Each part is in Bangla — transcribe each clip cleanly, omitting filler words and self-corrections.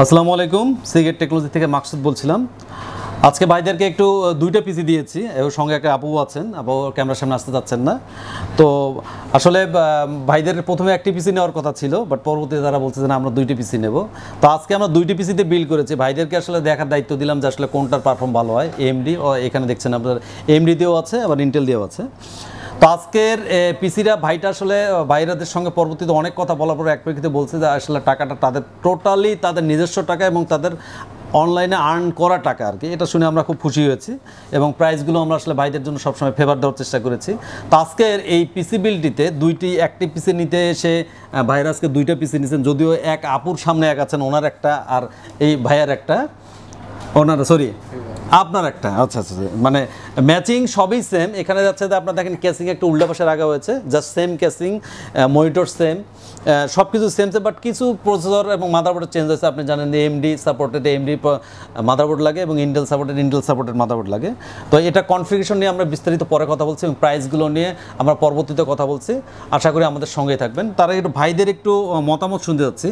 আসসালামু আলাইকুম, সিগেট টেকনোলজি থেকে মাকসুদ বলছিলাম। আজকে ভাইদেরকে একটু দুইটা পিসি দিয়েছি, এর সঙ্গে একটা আপু আছেন, আপু ক্যামেরার সামনে আসতে যাচ্ছেন না। তো আসলে ভাইদের প্রথমে একটি পিসি নেওয়ার কথা ছিল, বাট পরবর্তীতে তারা বলছে যে না আমরা দুইটি পিসি নেব। তো আজকে আমরা দুইটি পিসিতে বিল্ড করেছি। ভাইদেরকে আসলে দেখার দায়িত্ব দিলাম যে আসলে কোনটার পারফর্ম ভালো হয়। এএমডি এখানে দেখছেন আপনার এএমডি দিয়েও আছে, আবার ইন্টেল দিয়েও আছে। তো আজকের পিসিরা ভাইটা আসলে ভাইরাদের সঙ্গে পরবর্তীতে অনেক কথা বলার পরে এক প্রেক্ষিতে বলছে যে আসলে টাকাটা তাদের টোটালি তাদের নিজস্ব টাকা এবং তাদের অনলাইনে আর্ন করা টাকা আর কি। এটা শুনে আমরা খুব খুশি হয়েছি এবং প্রাইসগুলো আমরা আসলে ভাইদের জন্য সবসময় ফেভার দেওয়ার চেষ্টা করেছি। তো আজকের এই পিসি বিলটিতে একটি পিসি নিতে এসে ভাইরা আজকে দুইটা পিসি নিয়েছেন, যদিও এক আপুর সামনে এক আছেন, ওনার একটা আর এই ভাইয়ার একটা, আপনার একটা। আচ্ছা আচ্ছা, মানে ম্যাচিং সবই সেম। এখানে যাচ্ছে যে আপনার দেখেন কেসিং একটা উল্টা পাশে রাখা হয়েছে, just same casing, monitor same, সব কিছু সেম সেম, বাট কিছু প্রসেসর এবং মাদারবোর্ডের চেঞ্জ হয়েছে। আপনি জানেন যে এমডি সাপোর্টেড এমডি মাদারবোর্ড লাগে এবং ইন্টেল সাপোর্টেড মাদারবোর্ড লাগে। তো এটা কনফিগারেশন নিয়ে আমরা বিস্তারিত পরে কথা বলছি এবং প্রাইসগুলো নিয়ে আমরা পরবর্তীতে কথা বলছি। আশা করি আমাদের সঙ্গেই থাকবেন। তারা একটু ভাইদের একটু মতামত শুনতে যাচ্ছি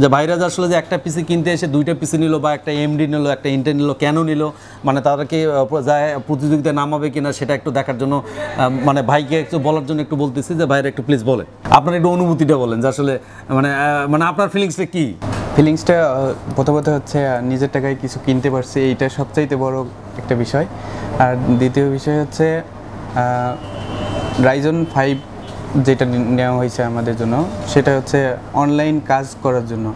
যে ভাইরা আসলে যে একটা পিসি কিনতে এসে দুইটা পিসি নিল বা একটা এমডি নিল একটা ইন্টেল নিল, কেন নিল, মানে তারা কি যায় প্রতিযোগিতায় নামাবে কিনা সেটা একটু দেখার জন্য মানে ভাইকে একটু বলার জন্য একটু বলতেছি যে ভাইরা একটু প্লিজ বলে আপনার একটু অনুভূতিটা বলেন যে আসলে মানে আপনার ফিলিংসটা কি? ফিলিংসটা প্রথমত হচ্ছে নিজের টাকায় কিছু কিনতে পারছি, এইটা সবচাইতে বড় একটা বিষয়। আর দ্বিতীয় বিষয় হচ্ছে রাইজন 5 যেটা নেওয়া হয়েছে আমাদের জন্য, সেটা হচ্ছে অনলাইন কাজ করার জন্য।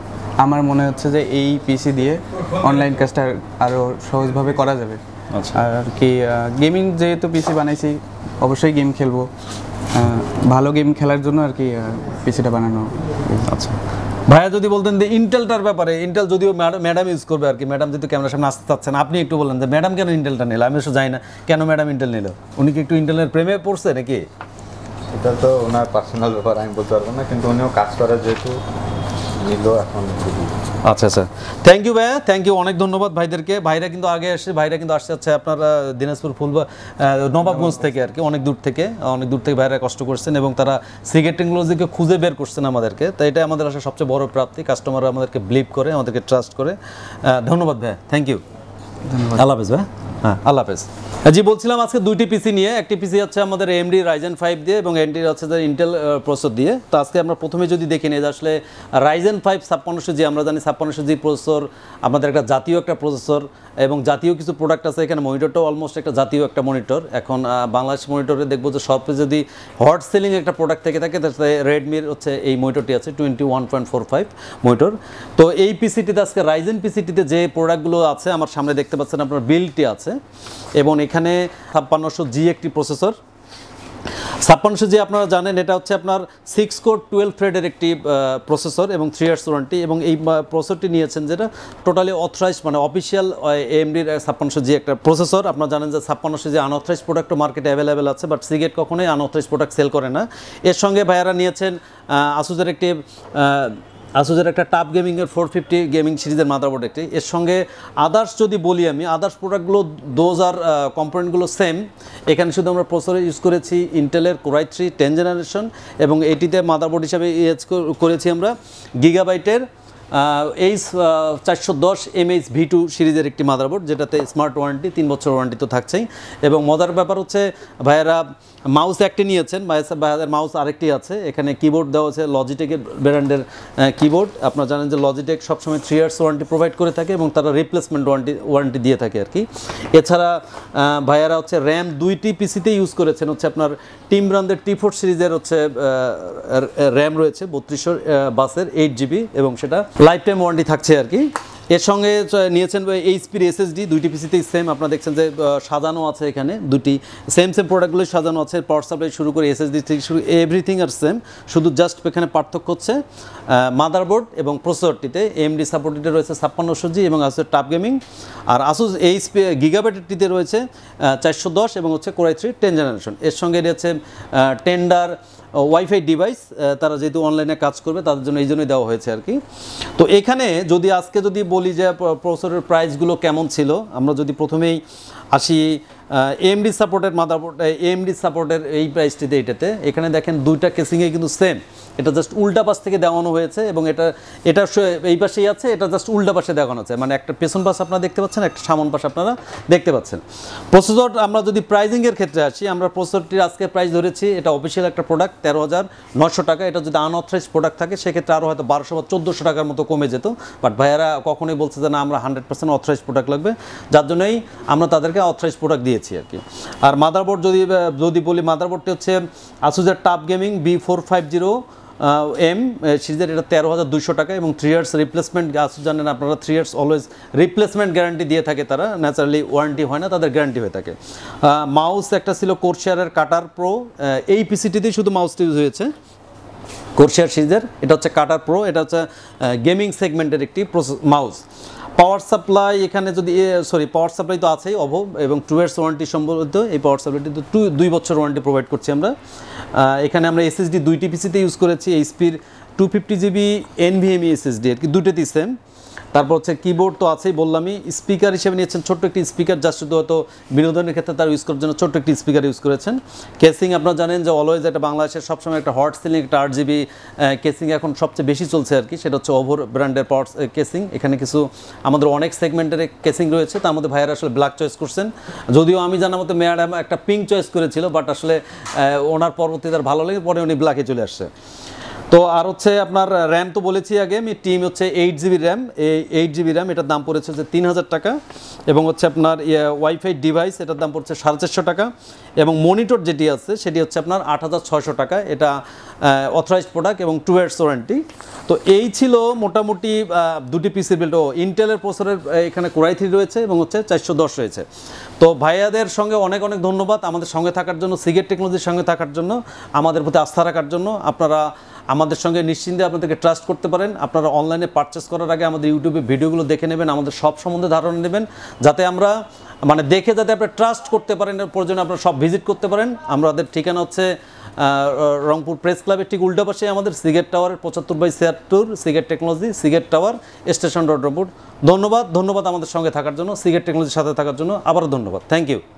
আমার মনে হচ্ছে যে এই পিসি দিয়ে অনলাইন কাজটা আরও সহজভাবে করা যাবে। আর কি গেমিং যেহেতু পিসি বানাইছি, অবশ্যই গেম খেলবো, ভালো গেম খেলার জন্য আর কি পিসিটা বানানো। আচ্ছা ভাইয়া, যদি বলতেন যে ইন্টেলটার ব্যাপারে, ইন্টেল যদিও ম্যাডাম ইউজ করবে আর কি, ম্যাডাম যেহেতু ক্যামেরার সামনে আসতে চাচ্ছেন, আপনি একটু বলেন যে ম্যাডাম কেন ইন্টেলটা নিল? আমি অবশ্য জানি না কেন ম্যাডাম ইন্টেল নিল। উনি কি একটু ইন্টেলের প্রেমে পড়ছে নাকি? এটা তো ওনার পার্সোনাল ব্যাপার, আমি বলতে পারবো না, কিন্তু উনিও কাজ করে যেহেতু নিল এখন। আচ্ছা আচ্ছা, থ্যাংক ইউ ভাইয়া, থ্যাংক ইউ, অনেক ধন্যবাদ ভাইদেরকে। ভাইরা কিন্তু আগে আসছে, ভাইরা কিন্তু আসছে হচ্ছে আপনার দিনাজপুর নবাবগঞ্জ থেকে আর কি, অনেক দূর থেকে ভাইরা কষ্ট করছেন এবং তারা সিগেট টেকনোলজিকে খুঁজে বের করছেন আমাদেরকে। তো এটা আমাদের আসলে সবচেয়ে বড় প্রাপ্তি, কাস্টমাররা আমাদেরকে বিলিভ করে, আমাদেরকে ট্রাস্ট করে। ধন্যবাদ ভাইয়া, থ্যাংক ইউ, আল্লাহ হাফেজ ভাই। হ্যাঁ, আল্লাহ হাফেজ। জি, বলছিলাম আজকে দুইটি পিসি নিয়ে, একটি পিসি হচ্ছে আমাদের এমডি রাইজেন 5 দিয়ে এবং এনটি হচ্ছে যে ইন্টেল প্রসেসর দিয়ে। তো আজকে আমরা প্রথমে যদি দেখে নিই যে আসলে রাইজেন 5 5600G, আমরা জানি 5600G প্রসেসর আমাদের একটা জাতীয় একটা প্রসেসর এবং জাতীয় কিছু প্রোডাক্ট আছে এখানে। মনিটরটাও অলমোস্ট একটা জাতীয় একটা মনিটর। এখন বাংলাদেশ মনিটরে দেখবো যে সবচেয়ে যদি হট সেলিং একটা প্রোডাক্ট থেকে থাকে তাহলে রেডমির হচ্ছে এই মনিটরটি আছে 21.45 মনিটর। তো এই পিসিটিতে আজকে রাইজেন পিসিটিতে যে প্রোডাক্টগুলো আছে আমার সামনে দেখতে পাচ্ছেন, আপনার বিলটি আছে এবং এখানে 5600G একটি প্রসেসর। 5600G আপনারা জানেন এটা হচ্ছে আপনার 6 কোর 12 থ্রেডের একটি প্রসেসর এবং 3 ইয়ার্স ওয়ারেন্টি। এবং এই প্রসেসরটি নিয়েছেন যেটা টোটালি অথরাইজ, মানে অফিসিয়াল এএমডির 5600G একটা প্রসেসর। আপনারা জানেন যে 5600G আনঅথরাইজ প্রোডাক্টও মার্কেটে অ্যাভেলেবেল আছে, বাট সিগেট কখনোই আনঅথরাইজ প্রোডাক্ট সেল করে না। এর সঙ্গে ভাইয়ারা নিয়েছেন আসুসের একটা টাপ গেমিংয়ের 450 গেমিং সিরিজের মাদারবোর্ড একটি। এর সঙ্গে আদার্স যদি বলি আমি, আদার্স প্রোডাক্টগুলো দোজ আর কম্পোনেন্টগুলো সেম। এখানে শুধু আমরা প্রসেসরে ইউজ করেছি ইন্টেলের কোরাই 3 10 জেনারেশন এবং এটিতে মাদারবোর্ড হিসাবে ইউজ করেছি আমরা গিগাবাইটের H410 MH-V2 সিরিজের একটি মাদারবোর্ড, যেটাতে স্মার্ট ওয়ারেন্টি 3 বছর ওয়ারেন্টি তো থাকছেই। এবং মজার ব্যাপার হচ্ছে ভাইয়েরা মাউস একটি নিয়েছেন, ভাইয়াদের মাউস আরেকটি আছে। এখানে কিবোর্ড দেওয়া আছে লজিটেকের ব্র্যান্ডের কিবোর্ড। আপনারা জানেন যে লজিটেক সবসময় 3 ইয়ার্স ওয়ারেন্টি প্রোভাইড করে থাকে এবং তারা রিপ্লেসমেন্ট ওয়ারেন্টি দিয়ে থাকে আর কি। এছাড়া ভাইয়ারা হচ্ছে র্যাম দুইটি পিসিতে ইউজ করেছেন, হচ্ছে আপনার টিম ব্র্যান্ডের T4 সিরিজের হচ্ছে র্যাম রয়েছে 3200 বাসের 8GB এবং সেটা লাইফ টাইম ওয়ারেন্টি থাকছে আর কি। এর সঙ্গে নিয়েছেন এইচপির এসএসডি, দুইটি পিসিতেই সেম। আপনারা দেখছেন যে সাজানো আছে এখানে দুটি সেম প্রোডাক্টগুলোই সাজানো আছে, পাওয়ার সাপ্লাই শুরু করে এসএসডি থেকে শুরু এভরিথিং আর সেম। শুধু জাস্ট এখানে পার্থক্য হচ্ছে মাদারবোর্ড এবং প্রসেসরটিতে এমডি সাপোর্টেড রয়েছে 5600G এবং আসুস টাপ গেমিং, আর আসুস এইচপি গিগাবাইটেরটিতে রয়েছে 410 এবং হচ্ছে কোরাই 3 10 জেনারেশন। এর সঙ্গে রয়েছে টেন্ডার ওয়াইফাই ডিভাইস, তারা যেহেতু অনলাইনে কাজ করবে তাদের জন্য এই জন্যই দেওয়া হয়েছে আর কি। তো এখানে আজকে যদি বলি যে প্রসেসরের প্রাইসগুলো কেমন ছিল, আমরা যদি প্রথমেই আসি এএমডি সাপোর্টের মাদারবোর্ড, এএমডি সাপোর্টের এই প্রাইসটিতে, এটাতে এখানে দেখেন দুইটা কেসিংয়ে কিন্তু সেম এটা জাস্ট উল্টা পাশ থেকে দেওয়ানো হয়েছে এবং এটা এই পাশেই আছে, এটা জাস্ট উল্টা পাশে দেখানো আছে, মানে একটা পেছন পাশ আপনারা দেখতে পাচ্ছেন, একটা সামন পাশ আপনারা দেখতে পাচ্ছেন। প্রসেসর আমরা যদি প্রাইজিংয়ের ক্ষেত্রে আসি, আমরা প্রসেসরটির আজকে প্রাইস ধরেছি, এটা অফিসিয়াল একটা প্রোডাক্ট 13,900 টাকা। এটা যদি আনঅথরাইজ প্রোডাক্ট থাকে সেক্ষেত্রে আরও হয়তো 1200 বা 1400 টাকার মতো কমে যেত, বাট ভাইয়ারা কখনোই বলছে যে না আমরা 100% অথরাইজ প্রোডাক্ট লাগবে, যার জন্যই আমরা তাদেরকে অথরাইজ প্রোডাক্ট দিয়েছি আর কি। আর মাদারবোর্ড যদি বলি, মাদারবোর্ডটি হচ্ছে আসুসের টাপ গেমিং B450 M সিরিজের, এটা 13,200 টাকা এবং 3 ইয়ার্স রিপ্লেসমেন্ট। আসুস জানেন আপনারা 3 ইয়ার্স অলওয়েজ রিপ্লেসমেন্ট গ্যারান্টি দিয়ে থাকে তারা, ন্যাচারালি ওয়ারেন্টি হয় না, তাদের গ্যারান্টি হয়ে থাকে। মাউস একটা ছিল কোর্সিয়ারের কাটার প্রো, এই পিসিটিতেই শুধু মাউসটি ইউজ হয়েছে কোর্সিয়ার সিরিজের, এটা হচ্ছে কাটার প্রো, এটা হচ্ছে গেমিং সেগমেন্টের একটি মাউস। পাওয়ার সাপ্লাই এখানে যদি পাওয়ার সাপ্লাই তো আছেই অভব এবং 2 ইয়ার্স ওয়ারেন্টি সম্বলিত এই পাওয়ার সাপ্লাইটি তো 2 বছর ওয়ারেন্টি প্রোভাইড করছি আমরা। এখানে আমরা এসএসডি 2টি পিসিতে ইউজ করেছি, এইচপির 250 GB NVMe এসএসডি আর কি, দুটোতেই সেম। তারপর হচ্ছে কিবোর্ড তো আছেই বললামই, স্পিকার হিসেবে নিয়েছেন ছোট্ট একটি স্পিকার, যা শুধু হয়তো বিনোদনের ক্ষেত্রে তার ইউজ করার জন্য ছোট্ট একটি স্পিকার ইউজ করেছেন। কেসিং আপনারা জানেন যে অলওয়েজ এটা বাংলাদেশের সবসময় একটা হট সেলিং একটা 8GB কেসিং এখন সবচেয়ে বেশি চলছে আর কি, সেটা হচ্ছে ওভর ব্র্যান্ডের পাওয়ার কেসিং। এখানে কিছু আমাদের অনেক সেগমেন্টের কেসিং রয়েছে, তার মধ্যে ভাইয়ারা আসলে ব্ল্যাক চয়েস করছেন, যদিও আমি জানার মতো ম্যাডাম একটা পিঙ্ক চয়েস করেছিল, বাট আসলে ওনার পরবর্তীতে আর ভালো লাগে, পরে উনি ব্ল্যাকে চলে আসছে। তো আর হচ্ছে আপনার র্যাম তো বলেছি আগে আমি, টিম হচ্ছে 8GB র্যাম, এই 8GB র্যাম এটার দাম পড়েছে হচ্ছে 3,000 টাকা এবং হচ্ছে আপনার ওয়াইফাই ডিভাইস এটার দাম পড়ছে 450 টাকা এবং মনিটর যেটি আছে সেটি হচ্ছে আপনার 8,600 টাকা। এটা অথরাইজড প্রোডাক্ট এবং 2 ইয়ার্স ওয়ারেন্টি। তো এই ছিল মোটামুটি দুটি পিসি বিল্ড। ইন্টেলের প্রসেসরের এখানে কোরাই 3 রয়েছে এবং হচ্ছে 410 রয়েছে। তো ভাইয়াদের সঙ্গে অনেক অনেক ধন্যবাদ আমাদের সঙ্গে থাকার জন্য, সিগেট টেকনোলজির সঙ্গে থাকার জন্য, আমাদের প্রতি আস্থা রাখার জন্য। আপনারা আমাদের সঙ্গে নিশ্চিন্তে আপনাদেরকে ট্রাস্ট করতে পারেন। আপনারা অনলাইনে পারচেস করার আগে আমাদের ইউটিউবে ভিডিওগুলো দেখে নেবেন, আমাদের সব সম্বন্ধে ধারণা নেবেন, যাতে আমরা দেখে যাতে আপনারা ট্রাস্ট করতে পারেন, এর প্রয়োজনে আপনারা সব ভিজিট করতে পারেন। আমাদের ঠিকানা হচ্ছে রংপুর প্রেস ক্লাবের ঠিক উল্টা পাশে আমাদের সিগেট টাওয়ারের 75/76 Seagate technology, Seagate tower, station road, Rangpur. ধন্যবাদ আমাদের সঙ্গে থাকার জন্য, সিগেট টেকনোলজির সাথে থাকার জন্য আবারও ধন্যবাদ। Thank you.